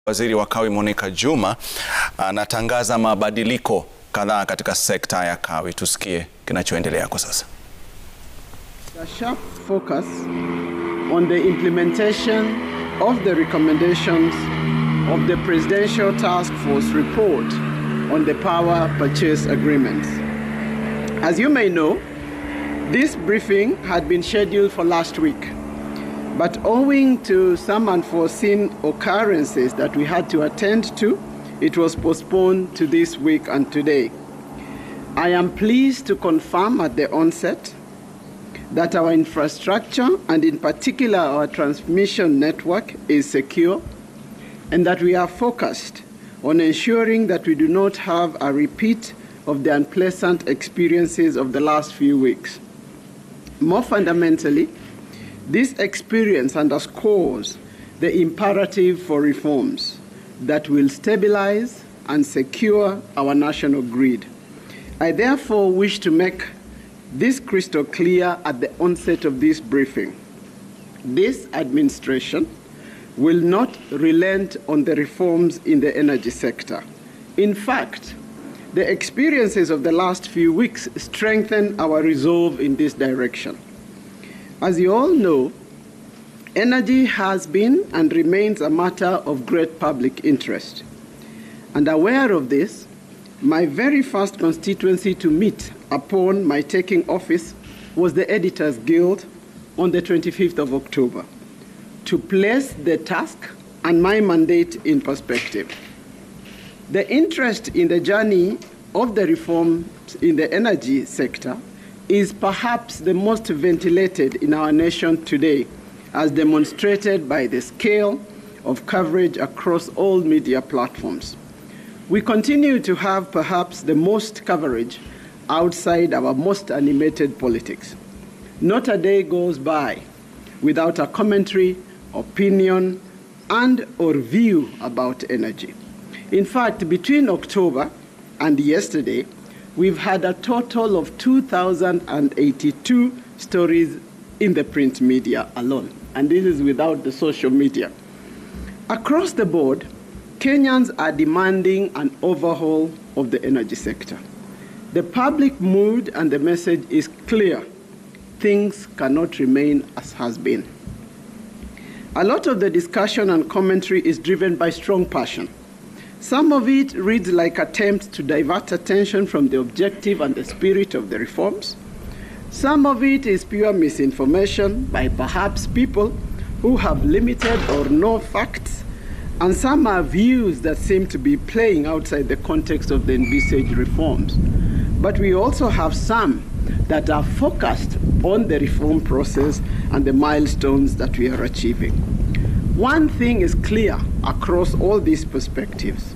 Waziri wa kawi Monica Juma anatangaza mabadiliko kadhaa katika sekta ya kawi. Tusikie kinachoendelea kwa sasa. A sharp focus on the implementation of the recommendations of the Presidential Task Force report on the power purchase agreements. As you may know, this briefing had been scheduled for last week, but owing to some unforeseen occurrences that we had to attend to, it was postponed to this week and today. I am pleased to confirm at the onset that our infrastructure, and in particular our transmission network, is secure, and that we are focused on ensuring that we do not have a repeat of the unpleasant experiences of the last few weeks. More fundamentally, this experience underscores the imperative for reforms that will stabilize and secure our national grid. I therefore wish to make this crystal clear at the onset of this briefing. This administration will not relent on the reforms in the energy sector. In fact, the experiences of the last few weeks strengthen our resolve in this direction. As you all know, energy has been and remains a matter of great public interest. And aware of this, my very first constituency to meet upon my taking office was the Editors Guild on the 25th of October, to place the task and my mandate in perspective. The interest in the journey of the reforms in the energy sector is perhaps the most ventilated in our nation today, as demonstrated by the scale of coverage across all media platforms. We continue to have perhaps the most coverage outside our most animated politics. Not a day goes by without a commentary, opinion, and/or view about energy. In fact, between October and yesterday, we've had a total of 2,082 stories in the print media alone, and this is without the social media. Across the board, Kenyans are demanding an overhaul of the energy sector. The public mood and the message is clear. Things cannot remain as has been. A lot of the discussion and commentary is driven by strong passion. Some of it reads like attempts to divert attention from the objective and the spirit of the reforms. Some of it is pure misinformation by perhaps people who have limited or no facts, and some are views that seem to be playing outside the context of the envisaged reforms. But we also have some that are focused on the reform process and the milestones that we are achieving. One thing is clear across all these perspectives.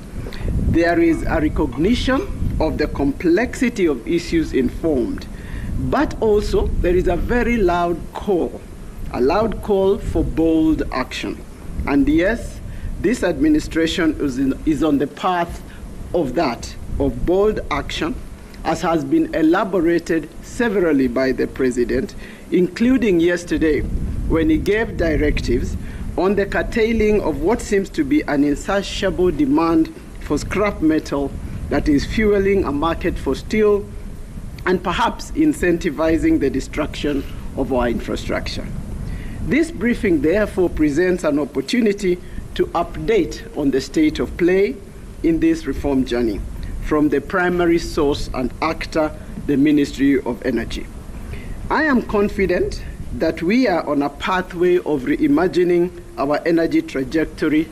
There is a recognition of the complexity of issues informed, but also there is a very loud call for bold action. And yes, this administration is on the path of that, of bold action, as has been elaborated severally by the President, including yesterday when he gave directives on the curtailing of what seems to be an insatiable demand for scrap metal that is fueling a market for steel and perhaps incentivizing the destruction of our infrastructure. This briefing therefore presents an opportunity to update on the state of play in this reform journey from the primary source and actor, the Ministry of Energy. I am confident that we are on a pathway of reimagining our energy trajectory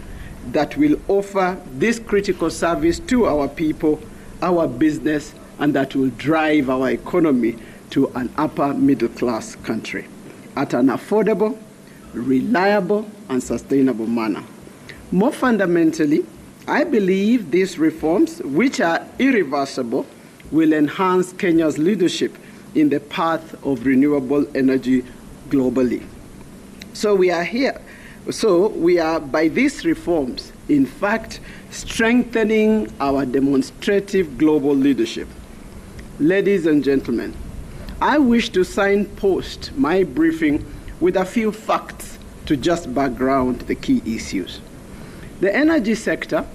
that will offer this critical service to our people, our business, and that will drive our economy to an upper middle class country at an affordable, reliable, and sustainable manner. More fundamentally, I believe these reforms, which are irreversible, will enhance Kenya's leadership in the path of renewable energy globally. So we are, by these reforms, in fact, strengthening our demonstrative global leadership. Ladies and gentlemen, I wish to signpost my briefing with a few facts to just background the key issues. The energy sector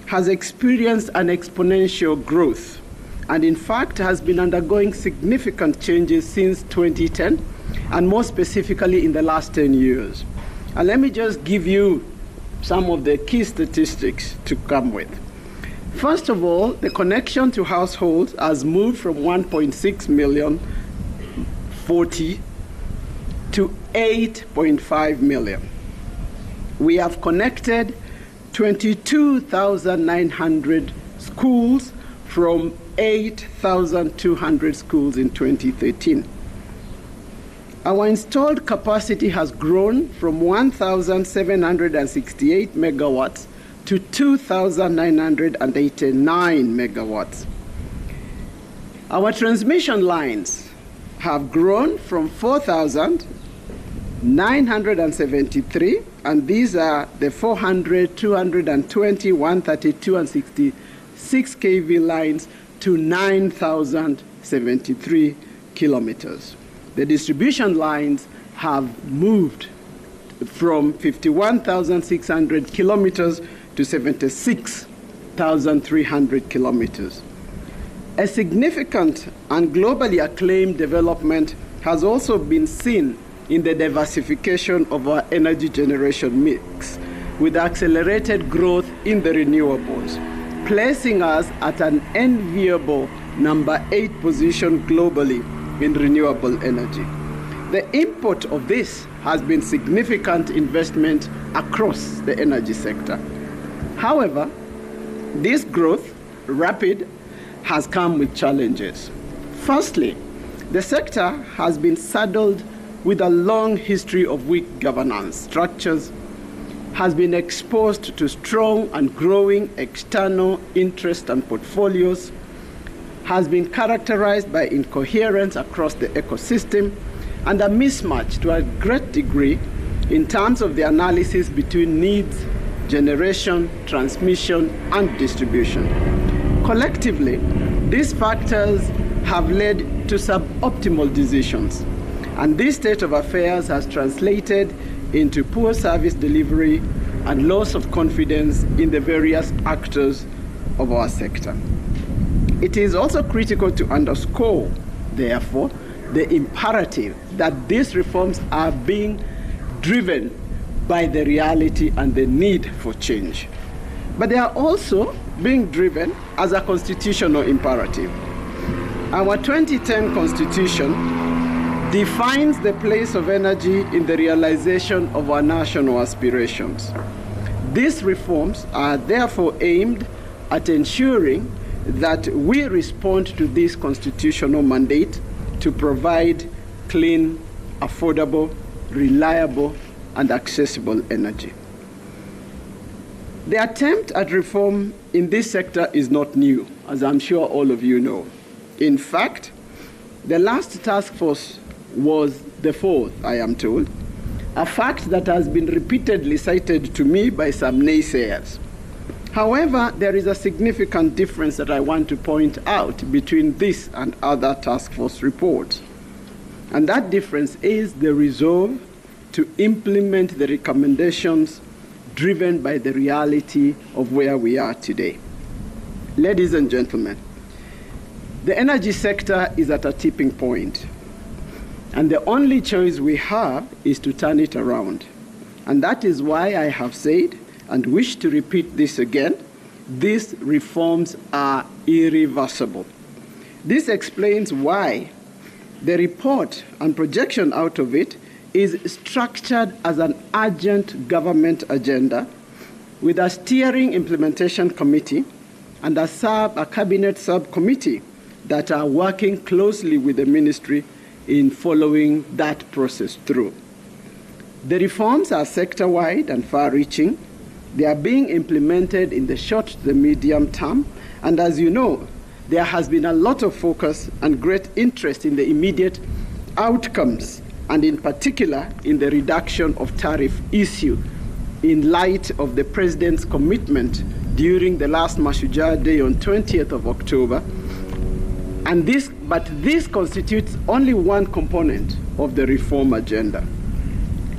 has experienced an exponential growth and in fact has been undergoing significant changes since 2010 and more specifically in the last 10 years. And let me just give you some of the key statistics to come with. First of all, the connection to households has moved from 1.6 million 40 to 8.5 million. We have connected 22,900 schools from 8,200 schools in 2013. Our installed capacity has grown from 1,768 megawatts to 2,989 megawatts. Our transmission lines have grown from 4,973, and these are the 400, 220, 132, and 66 kV lines to 9,073 kilometers. The distribution lines have moved from 51,600 kilometers to 76,300 kilometers. A significant and globally acclaimed development has also been seen in the diversification of our energy generation mix, with accelerated growth in the renewables, placing us at an enviable number 8 position globally in renewable energy. The import of this has been significant investment across the energy sector. However, this growth, rapid, has come with challenges. Firstly, the sector has been saddled with a long history of weak governance structures, has been exposed to strong and growing external interest and portfolios, has been characterized by incoherence across the ecosystem and a mismatch to a great degree in terms of the analysis between needs, generation, transmission, and distribution. Collectively, these factors have led to suboptimal decisions, and this state of affairs has translated into poor service delivery and loss of confidence in the various actors of our sector. It is also critical to underscore, therefore, the imperative that these reforms are being driven by the reality and the need for change. But they are also being driven as a constitutional imperative. Our 2010 Constitution defines the place of energy in the realization of our national aspirations. These reforms are therefore aimed at ensuring that we respond to this constitutional mandate to provide clean, affordable, reliable, and accessible energy. The attempt at reform in this sector is not new, as I'm sure all of you know. In fact, the last task force was the fourth, I am told, a fact that has been repeatedly cited to me by some naysayers. However, there is a significant difference that I want to point out between this and other task force reports. And that difference is the resolve to implement the recommendations driven by the reality of where we are today. Ladies and gentlemen, the energy sector is at a tipping point, and the only choice we have is to turn it around. And that is why I have said, and wish to repeat this again, these reforms are irreversible. This explains why the report and projection out of it is structured as an urgent government agenda with a steering implementation committee and a cabinet subcommittee that are working closely with the ministry in following that process through. The reforms are sector-wide and far-reaching. They are being implemented in the short to the medium term, and as you know, there has been a lot of focus and great interest in the immediate outcomes, and in particular in the reduction of tariff issue in light of the President's commitment during the last Mashujaa Day on 20th of October. But this constitutes only one component of the reform agenda.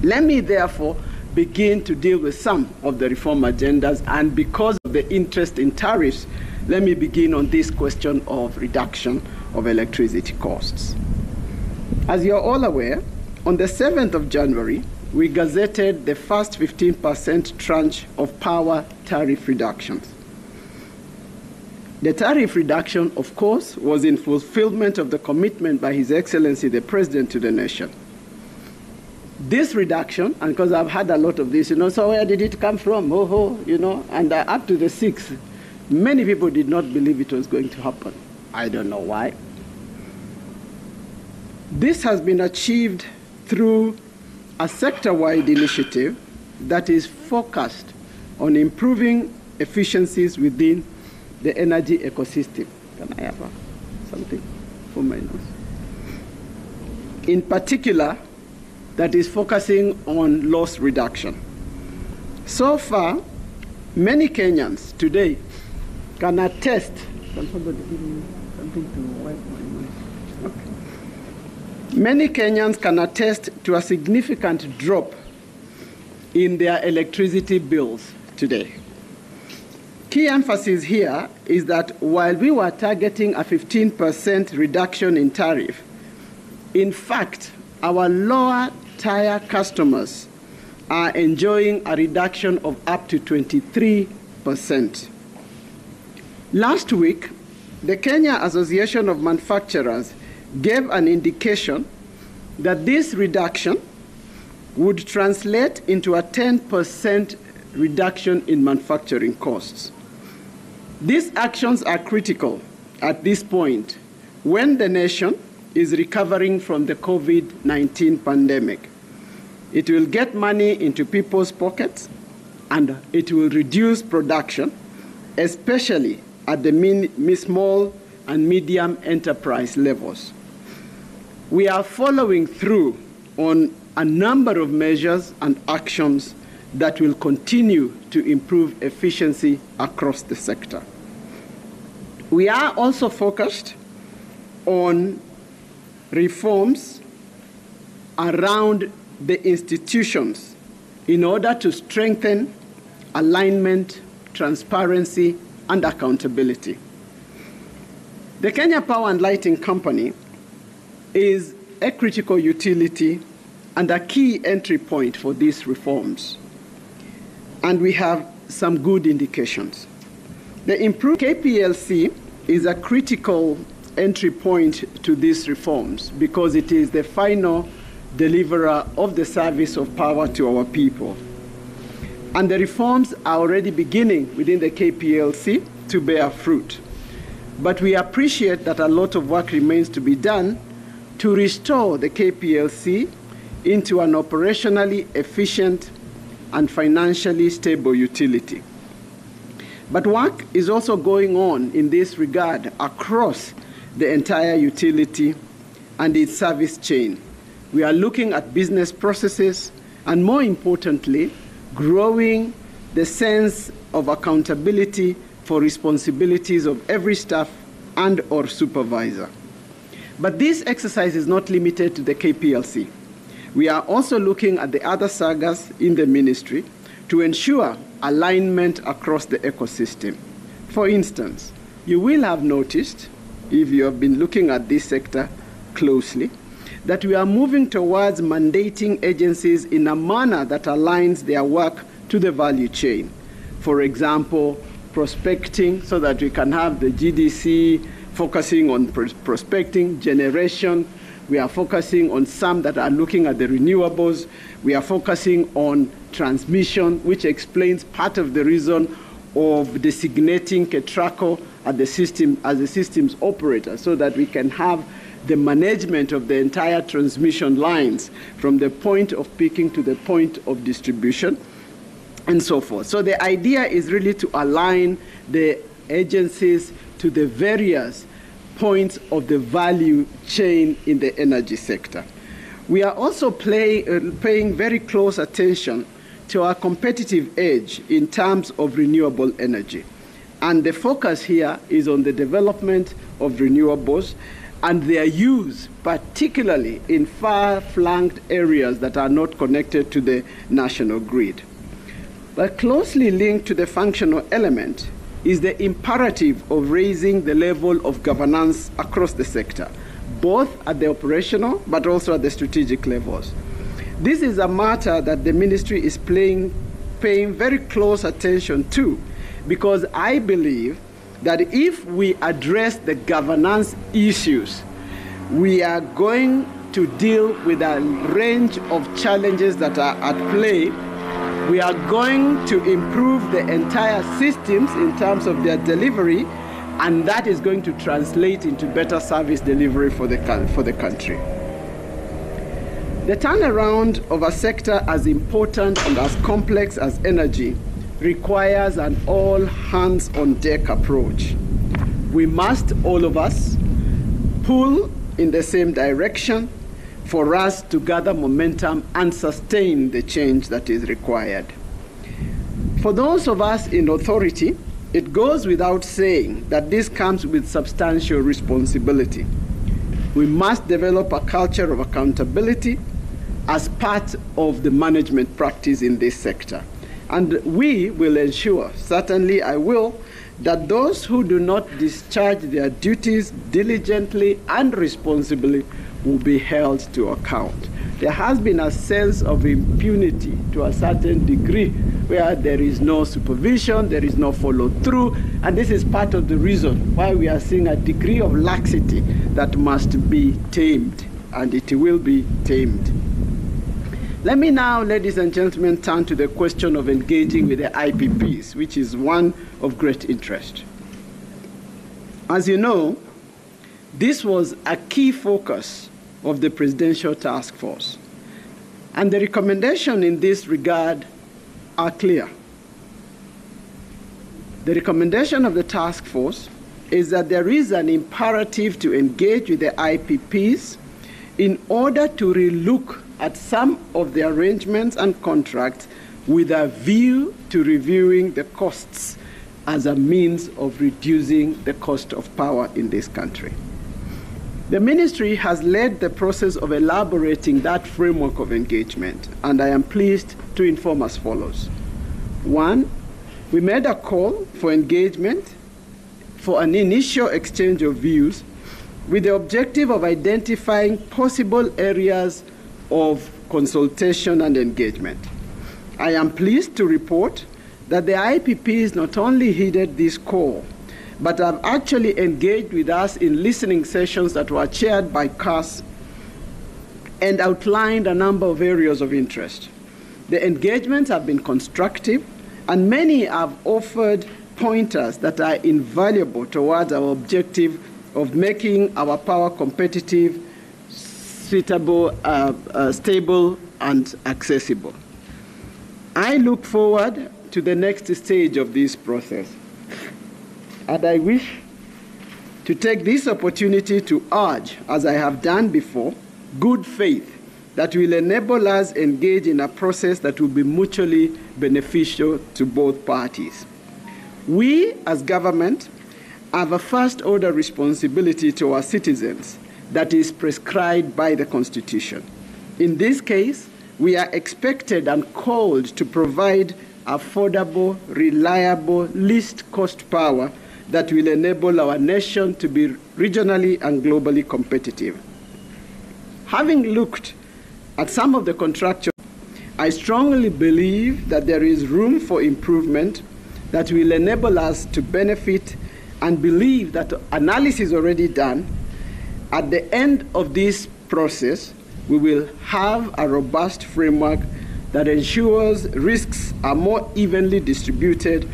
Let me therefore begin to deal with some of the reform agendas. And because of the interest in tariffs, let me begin on this question of reduction of electricity costs. As you're all aware, on the 7th of January, we gazetted the first 15% tranche of power tariff reductions. The tariff reduction, of course, was in fulfillment of the commitment by His Excellency the President to the nation. This reduction, and because I've had a lot of this, so where did it come from? And up to the 6th, many people did not believe it was going to happen. I don't know why. This has been achieved through a sector-wide initiative that is focused on improving efficiencies within the energy ecosystem. Can I have something for my nose? In particular, that is focusing on loss reduction. So far, many Kenyans today can attest. Can somebody give me something to wipe my nose? Okay. Many Kenyans can attest to a significant drop in their electricity bills today. Key emphasis here is that while we were targeting a 15% reduction in tariff, in fact, our lower tier customers are enjoying a reduction of up to 23%. Last week, the Kenya Association of Manufacturers gave an indication that this reduction would translate into a 10% reduction in manufacturing costs. These actions are critical at this point when the nation is recovering from the COVID-19 pandemic. It will get money into people's pockets and it will reduce production, especially at the small and medium enterprise levels. We are following through on a number of measures and actions that will continue to improve efficiency across the sector. We are also focused on reforms around the institutions in order to strengthen alignment, transparency, and accountability. The Kenya Power and Lighting Company is a critical utility and a key entry point for these reforms. And we have some good indications. The improved KPLC is a critical entry point to these reforms because it is the final deliverer of the service of power to our people. And the reforms are already beginning within the KPLC to bear fruit. But we appreciate that a lot of work remains to be done to restore the KPLC into an operationally efficient and financially stable utility. But work is also going on in this regard across the entire utility and its service chain. We are looking at business processes and, more importantly, growing the sense of accountability for responsibilities of every staff and or supervisor. But this exercise is not limited to the KPLC. We are also looking at the other sagas in the ministry to ensure alignment across the ecosystem. For instance, you will have noticed, if you have been looking at this sector closely, that we are moving towards mandating agencies in a manner that aligns their work to the value chain. For example, prospecting, so that we can have the GDC focusing on prospecting, generation. We are focusing on some that are looking at the renewables. We are focusing on transmission, which explains part of the reason of designating KETRACO as the systems operator, so that we can have the management of the entire transmission lines from the point of picking to the point of distribution, and so forth. So the idea is really to align the agencies to the various points of the value chain in the energy sector. We are also paying very close attention to our competitive edge in terms of renewable energy. And the focus here is on the development of renewables and their use, particularly in far-flanked areas that are not connected to the national grid. But closely linked to the functional element is the imperative of raising the level of governance across the sector, both at the operational but also at the strategic levels. This is a matter that the ministry is paying very close attention to, because I believe that if we address the governance issues, we are going to deal with a range of challenges that are at play. We are going to improve the entire systems in terms of their delivery, and that is going to translate into better service delivery for the country. The turnaround of a sector as important and as complex as energy requires an all-hands-on-deck approach. We must, all of us, pull in the same direction for us to gather momentum and sustain the change that is required. For those of us in authority, it goes without saying that this comes with substantial responsibility. We must develop a culture of accountability as part of the management practice in this sector. And we will ensure, certainly I will, that those who do not discharge their duties diligently and responsibly will be held to account. There has been a sense of impunity to a certain degree where there is no supervision, there is no follow-through, and this is part of the reason why we are seeing a degree of laxity that must be tamed, and it will be tamed. Let me now, ladies and gentlemen, turn to the question of engaging with the IPPs, which is one of great interest. As you know, this was a key focus of the Presidential Task Force, and the recommendations in this regard are clear. The recommendation of the task force is that there is an imperative to engage with the IPPs in order to relook at some of the arrangements and contracts with a view to reviewing the costs as a means of reducing the cost of power in this country. The ministry has led the process of elaborating that framework of engagement, and I am pleased to inform as follows. One, we made a call for engagement for an initial exchange of views with the objective of identifying possible areas of consultation and engagement. I am pleased to report that the IPPs not only heeded this call, but have actually engaged with us in listening sessions that were chaired by CAS and outlined a number of areas of interest. The engagements have been constructive, and many have offered pointers that are invaluable towards our objective of making our power competitive, suitable, stable, and accessible. I look forward to the next stage of this process, and I wish to take this opportunity to urge, as I have done before, good faith that will enable us engage in a process that will be mutually beneficial to both parties. We, as government, have a first-order responsibility to our citizens that is prescribed by the Constitution. In this case, we are expected and called to provide affordable, reliable, least-cost power that will enable our nation to be regionally and globally competitive. Having looked at some of the contractual, I strongly believe that there is room for improvement that will enable us to benefit, and believe that analysis already done. At the end of this process, we will have a robust framework that ensures risks are more evenly distributed,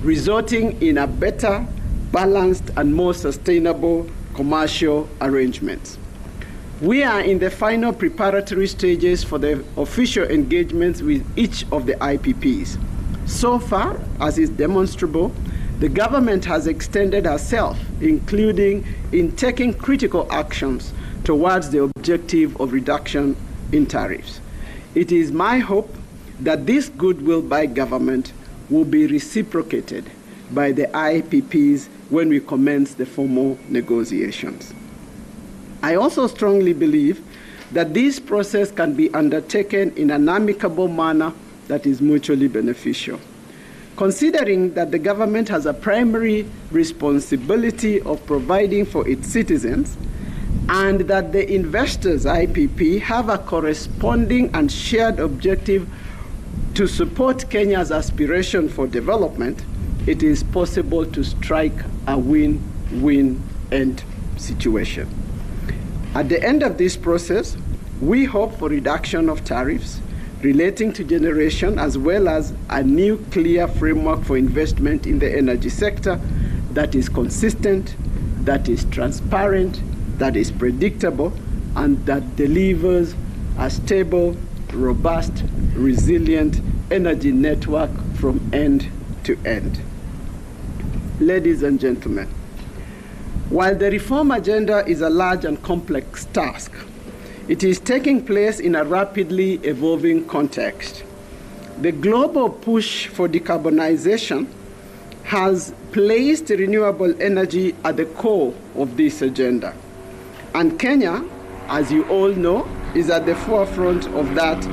resulting in a better, balanced, and more sustainable commercial arrangements. We are in the final preparatory stages for the official engagements with each of the IPPs. So far, as is demonstrable, the government has extended herself, including in taking critical actions towards the objective of reduction in tariffs. It is my hope that this goodwill by government will be reciprocated by the IPPs when we commence the formal negotiations. I also strongly believe that this process can be undertaken in an amicable manner that is mutually beneficial. Considering that the government has a primary responsibility of providing for its citizens, and that the investors, IPP, have a corresponding and shared objective to support Kenya's aspiration for development, it is possible to strike a win-win end situation. At the end of this process, we hope for reduction of tariffs relating to generation, as well as a new clear framework for investment in the energy sector that is consistent, that is transparent, that is predictable, and that delivers a stable, robust, resilient energy network from end to end. Ladies and gentlemen, while the reform agenda is a large and complex task, it is taking place in a rapidly evolving context. The global push for decarbonization has placed renewable energy at the core of this agenda. And Kenya, as you all know, is at the forefront of that,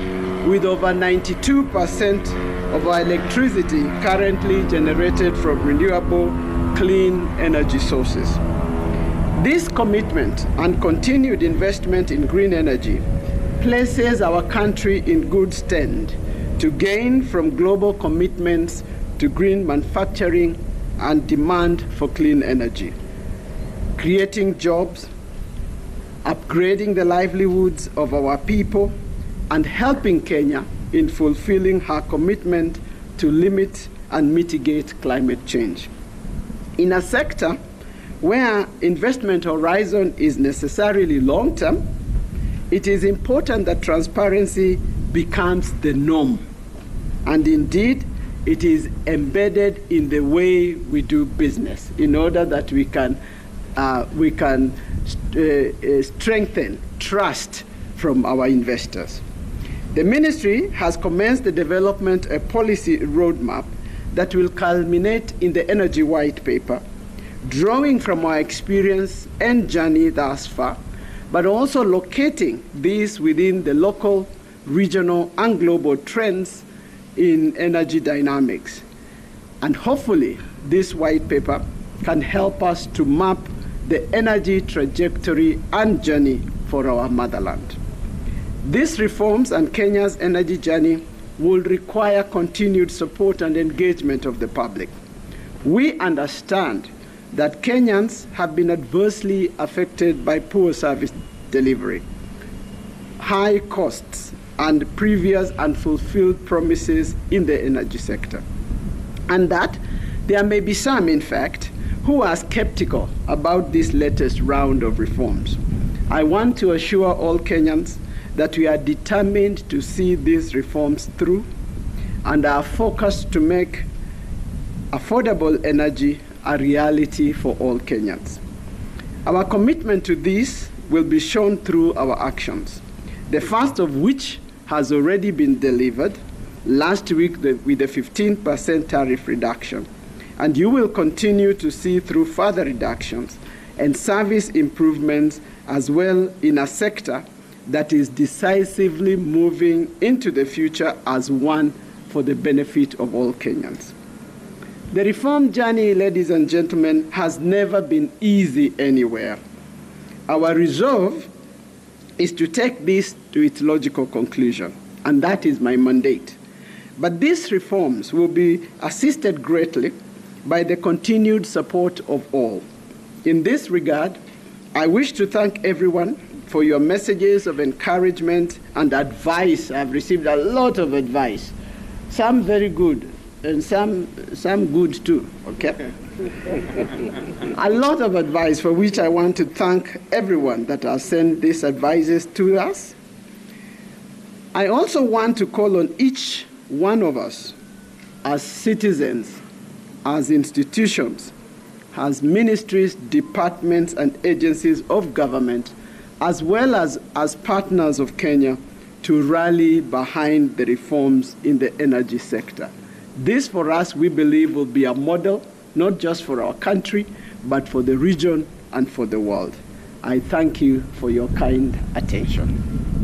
with over 92% of our electricity currently generated from renewable, clean energy sources. This commitment and continued investment in green energy places our country in good stead to gain from global commitments to green manufacturing and demand for clean energy, creating jobs, upgrading the livelihoods of our people, and helping Kenya in fulfilling her commitment to limit and mitigate climate change. In a sector where investment horizon is necessarily long-term, it is important that transparency becomes the norm. And indeed, it is embedded in the way we do business in order that we can strengthen trust from our investors. The ministry has commenced the development of a policy roadmap that will culminate in the Energy White Paper, drawing from our experience and journey thus far, but also locating these within the local, regional, and global trends in energy dynamics. And hopefully, this white paper can help us to map the energy trajectory and journey for our motherland. These reforms and Kenya's energy journey will require continued support and engagement of the public. We understand that Kenyans have been adversely affected by poor service delivery, high costs, and previous unfulfilled promises in the energy sector. And that there may be some, in fact, who are skeptical about this latest round of reforms. I want to assure all Kenyans that we are determined to see these reforms through and are focused to make affordable energy a reality for all Kenyans. Our commitment to this will be shown through our actions, the first of which has already been delivered last week with a 15% tariff reduction. And you will continue to see through further reductions and service improvements as well in a sector that is decisively moving into the future as one for the benefit of all Kenyans. The reform journey, ladies and gentlemen, has never been easy anywhere. Our resolve is to take this to its logical conclusion, and that is my mandate. But these reforms will be assisted greatly by the continued support of all. In this regard, I wish to thank everyone for your messages of encouragement and advice. I've received a lot of advice, some very good, and some good too, okay? A lot of advice for which I want to thank everyone that has sent these advices to us. I also want to call on each one of us as citizens, as institutions, as ministries, departments, and agencies of government, as well as partners of Kenya, to rally behind the reforms in the energy sector. This, for us, we believe will be a model, not just for our country, but for the region and for the world. I thank you for your kind attention.